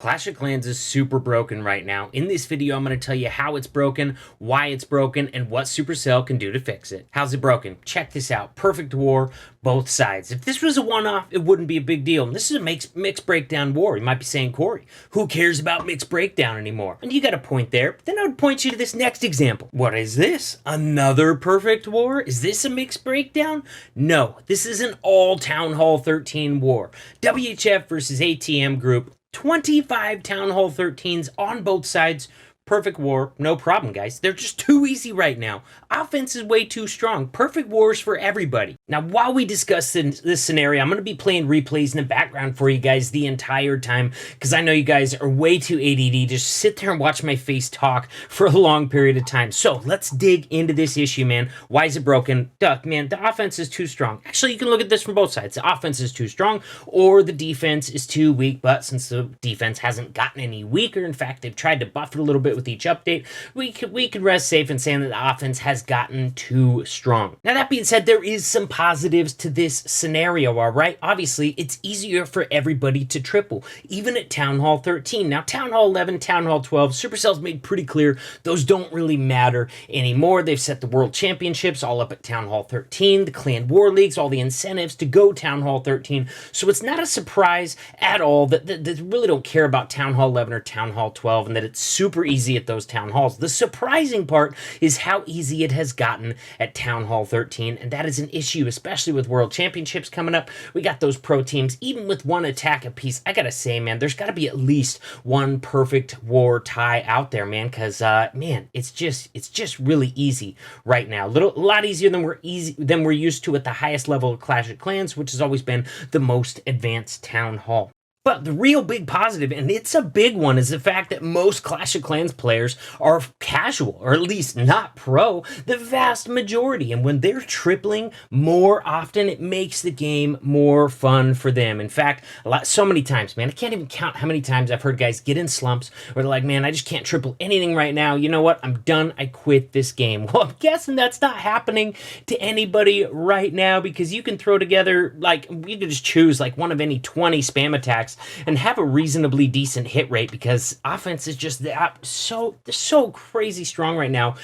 Clash of Clans is super broken right now. In this video, I'm going to tell you how it's broken, why it's broken, and what Supercell can do to fix it. How's it broken? Check this out. Perfect war, both sides. If this was a one-off, it wouldn't be a big deal. And this is a mixed breakdown war. You might be saying, Cory, who cares about mixed breakdown anymore? And you got a point there. But then I would point you to this next example. What is this? Another perfect war? Is this a mixed breakdown? No, this is an all Town Hall 13 war. WHF versus ATM group. 25 Town Hall 13s on both sides. Perfect war, no problem, guys. They're just too easy right now. Offense is way too strong. Perfect wars for everybody. Now, while we discuss this scenario, I'm going to be playing replays in the background for you guys the entire time because I know you guys are way too ADD. Just sit there and watch my face talk for a long period of time. So let's dig into this issue, man. Why is it broken? Duh, man, the offense is too strong. Actually, you can look at this from both sides. The offense is too strong or the defense is too weak, but since the defense hasn't gotten any weaker, in fact, they've tried to buff it a little bit with each update, we could rest safe in saying that the offense has gotten too strong. Now, that being said, there is some positives to this scenario, all right? Obviously, it's easier for everybody to triple, even at Town Hall 13. Now, Town Hall 11, Town Hall 12, Supercell's made pretty clear those don't really matter anymore. They've set the World Championships all up at Town Hall 13, the Clan War Leagues, all the incentives to go Town Hall 13. So it's not a surprise at all that they really don't care about Town Hall 11 or Town Hall 12 and that it's super easy at those Town Halls. The surprising part is how easy it has gotten at Town Hall 13, and that is an issue, especially with World Championships coming up. We got those pro teams, even with one attack apiece. I gotta say, man, there's gotta be at least one perfect war tie out there, man, because man, it's just really easy right now. A lot easier than we're used to at the highest level of Clash of Clans, which has always been the most advanced Town Hall. But the real big positive, and it's a big one, is the fact that most Clash of Clans players are casual, or at least not pro, the vast majority. And when they're tripling more often, it makes the game more fun for them. In fact, so many times, man, I can't even count how many times I've heard guys get in slumps where they're like, man, I just can't triple anything right now. You know what? I'm done. I quit this game. Well, I'm guessing that's not happening to anybody right now because you can throw together, like, you can just choose like one of any 20 spam attacks and have a reasonably decent hit rate because offense is just so crazy strong right now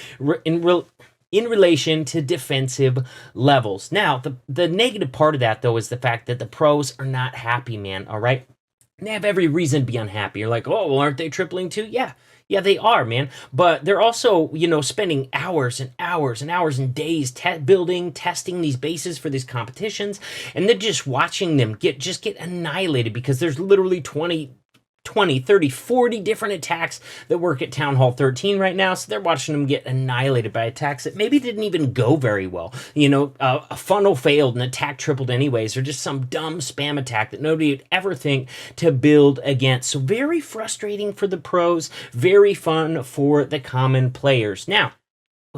in relation to defensive levels. Now, the negative part of that, though, is the fact that the pros are not happy, man, all right? They have every reason to be unhappy. You're like, oh, well, aren't they tripling too? Yeah, they are, man. But they're also, spending hours and hours and hours and days testing these bases for these competitions. And they're just watching them get annihilated because there's literally 20, 30, 40 different attacks that work at Town Hall 13 right now. So they're watching them get annihilated by attacks that maybe didn't even go very well. A funnel failed and attack tripled anyways, or just some dumb spam attack that nobody would ever think to build against. So very frustrating for the pros, very fun for the common players. Now,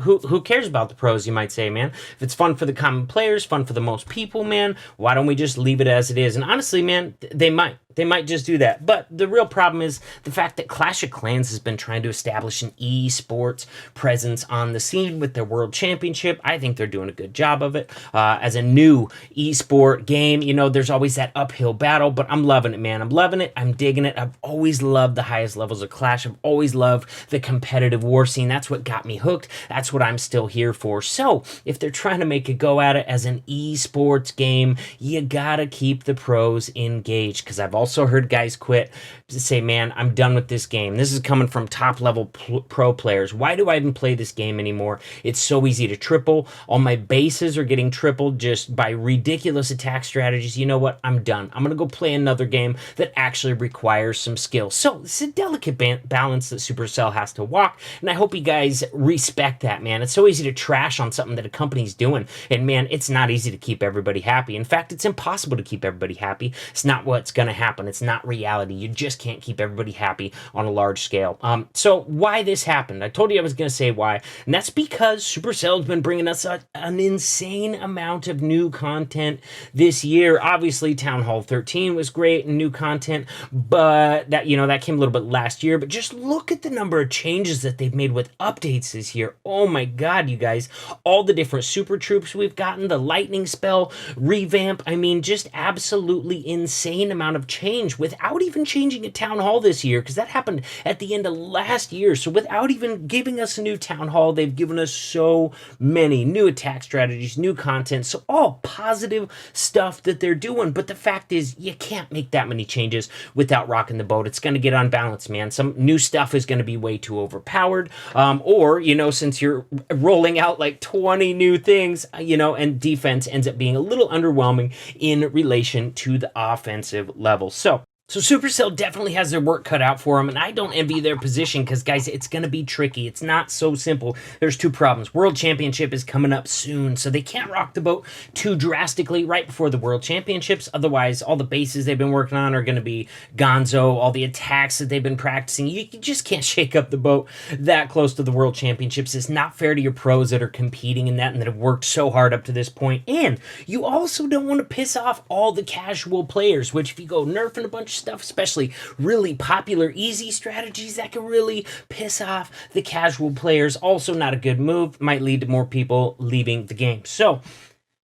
who cares about the pros, you might say, man? If it's fun for the common players, fun for the most people, man, why don't we just leave it as it is? And honestly, man, they might just do that. But the real problem is the fact that Clash of Clans has been trying to establish an esports presence on the scene with their World Championship. I think they're doing a good job of it. As a new esport game, there's always that uphill battle, but I'm loving it, man. I'm loving it. I'm digging it. I've always loved the highest levels of Clash. I've always loved the competitive war scene. That's what got me hooked. That's what I'm still here for. So if they're trying to make a go at it as an esports game, you gotta keep the pros engaged, because I've also heard guys quit to say, man, I'm done with this game. This is coming from top level pro players. Why do I even play this game anymore? It's so easy to triple. All my bases are getting tripled just by ridiculous attack strategies. You know what? I'm done. I'm gonna go play another game that actually requires some skill. So it's a delicate balance that Supercell has to walk, and I hope you guys respect that, man. It's so easy to trash on something that a company's doing, and man, it's not easy to keep everybody happy. In fact, it's impossible to keep everybody happy. It's not what's gonna happen. It's not reality. You just can't keep everybody happy on a large scale. So why this happened? I told you I was gonna say why, and that's because Supercell has been bringing us an insane amount of new content this year. Obviously, Town Hall 13 was great and new content, but that came a little bit last year. But just look at the number of changes that they've made with updates this year. Oh my God, you guys, all the different super troops we've gotten, the lightning spell revamp. I mean, just absolutely insane amount of change without even changing a town hall this year, because that happened at the end of last year. So without even giving us a new town hall, they've given us so many new attack strategies, new content, so all positive stuff that they're doing. But the fact is, you can't make that many changes without rocking the boat. It's going to get unbalanced, man. Some new stuff is going to be way too overpowered, or, you know, since you're rolling out like 20 new things, you know, and defense ends up being a little underwhelming in relation to the offensive level. So Supercell definitely has their work cut out for them, and I don't envy their position because, guys, it's going to be tricky. It's not so simple. There's two problems. World Championship is coming up soon, so they can't rock the boat too drastically right before the World Championships. Otherwise, all the bases they've been working on are going to be gonzo. All the attacks that they've been practicing, you just can't shake up the boat that close to the World Championships. It's not fair to your pros that are competing in that and that have worked so hard up to this point. And you also don't want to piss off all the casual players, which if you go nerfing a bunch stuff, especially really popular easy strategies, that can really piss off the casual players. Also not a good move, might lead to more people leaving the game. So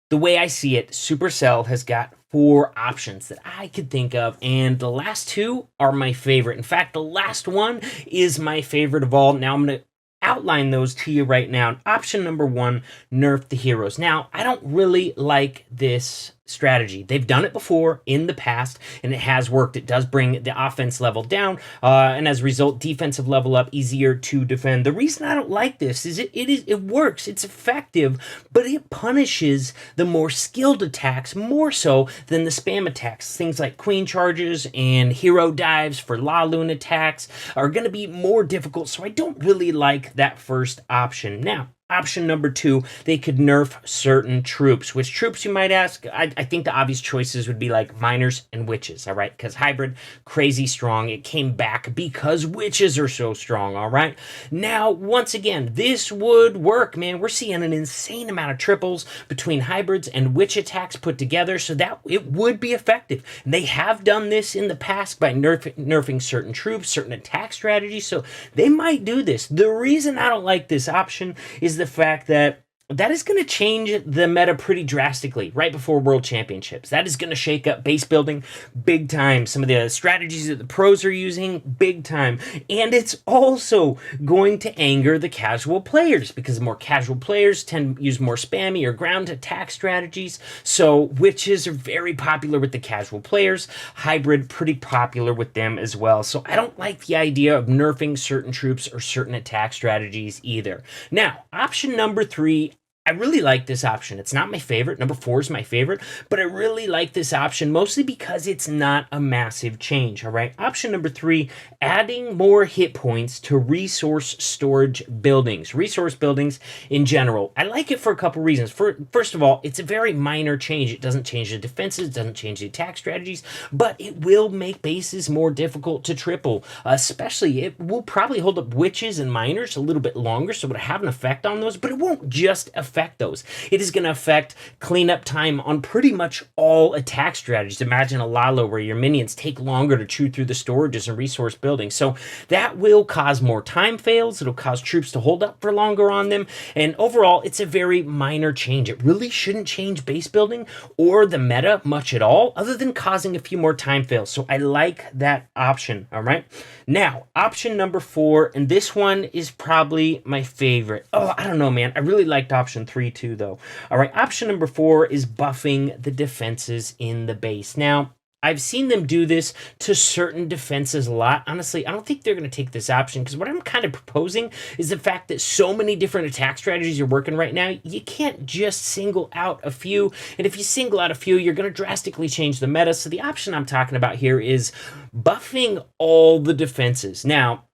the way I see it, Supercell has got 4 options that I could think of, and the last 2 are my favorite. In fact, the last one is my favorite of all. Now I'm going to outline those to you right now. Option number 1, nerf the heroes. Now, I don't really like this strategy. They've done it before in the past, and it has worked. It does bring the offense level down, and as a result, defensive level up, easier to defend. The reason I don't like this is it works, it's effective, but it punishes the more skilled attacks more so than the spam attacks. Things like queen charges and hero dives for La Luna attacks are going to be more difficult, so I don't really like that first option. Now, option number 2, they could nerf certain troops. Which troops, you might ask? I think the obvious choices would be like miners and witches, all right? Because hybrid, crazy strong. It came back because witches are so strong, all right? Now, once again, this would work, man. We're seeing an insane amount of triples between hybrids and witch attacks put together, so that it would be effective. And they have done this in the past by nerfing certain troops, certain attack strategies, so they might do this. The reason I don't like this option is the fact that is going to change the meta pretty drastically right before World Championships. That is going to shake up base building big time. Some of the strategies that the pros are using, big time. And it's also going to anger the casual players because the more casual players tend to use more spammy or ground attack strategies. So witches are very popular with the casual players. Hybrid, pretty popular with them as well. So I don't like the idea of nerfing certain troops or certain attack strategies either. Now, option number 3, I really like this option. It's not my favorite. Number 4 is my favorite, but I really like this option mostly because it's not a massive change, all right? Option number 3, adding more hit points to resource storage buildings. Resource buildings in general. I like it for a couple reasons. First of all, it's a very minor change. It doesn't change the defenses, it doesn't change the attack strategies, but it will make bases more difficult to triple. Especially, it will probably hold up witches and miners a little bit longer, so it will have an effect on those, but it won't just affect those. It is going to affect cleanup time on pretty much all attack strategies. Imagine a Lalo where your minions take longer to chew through the storages and resource buildings. So that will cause more time fails. It'll cause troops to hold up for longer on them. And overall, it's a very minor change. It really shouldn't change base building or the meta much at all, other than causing a few more time fails. So I like that option, all right? Now, option number 4, and this one is probably my favorite. Oh, I don't know, man. I really liked option 3 too, though. All right, option number 4 is buffing the defenses in the base. Now, I've seen them do this to certain defenses a lot. Honestly, I don't think they're going to take this option because what I'm kind of proposing is the fact that so many different attack strategies are working right now, you can't just single out a few. And if you single out a few, you're going to drastically change the meta. So the option I'm talking about here is buffing all the defenses. Now,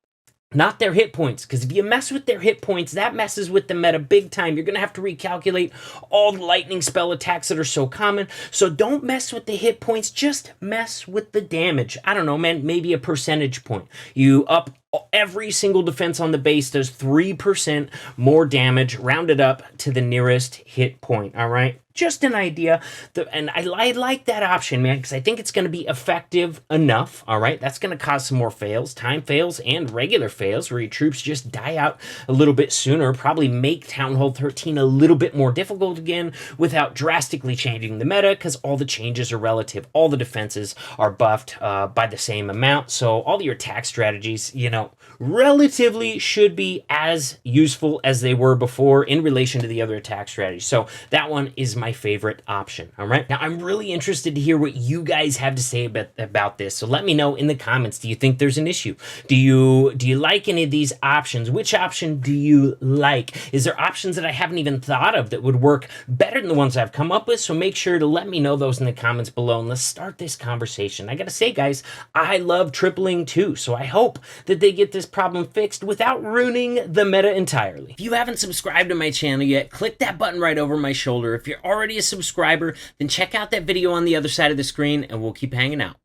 not their hit points, because if you mess with their hit points, that messes with the meta big time. You're going to have to recalculate all the lightning spell attacks that are so common. So don't mess with the hit points, just mess with the damage. I don't know, man, maybe a percentage point. You up every single defense on the base does 3% more damage, rounded up to the nearest hit point, all right? just an idea. And I like that option, man, because I think it's going to be effective enough. All right, that's going to cause some more fails, time fails, and regular fails where your troops just die out a little bit sooner. Probably make Town Hall 13 a little bit more difficult again without drastically changing the meta, because all the changes are relative. All the defenses are buffed by the same amount, so all your attack strategies, you know, relatively should be as useful as they were before in relation to the other attack strategies. So that one is my favorite option. All right, now I'm really interested to hear what you guys have to say about this. So let me know in the comments. Do you think there's an issue? Do you like any of these options? Which option do you like? Is there options that I haven't even thought of that would work better than the ones I've come up with? So make sure to let me know those in the comments below, and let's start this conversation. I gotta say, guys, I love tripling too, so I hope that they get this problem fixed without ruining the meta entirely. If you haven't subscribed to my channel yet, click that button right over my shoulder. If you're already a subscriber, then check out that video on the other side of the screen, and we'll keep hanging out.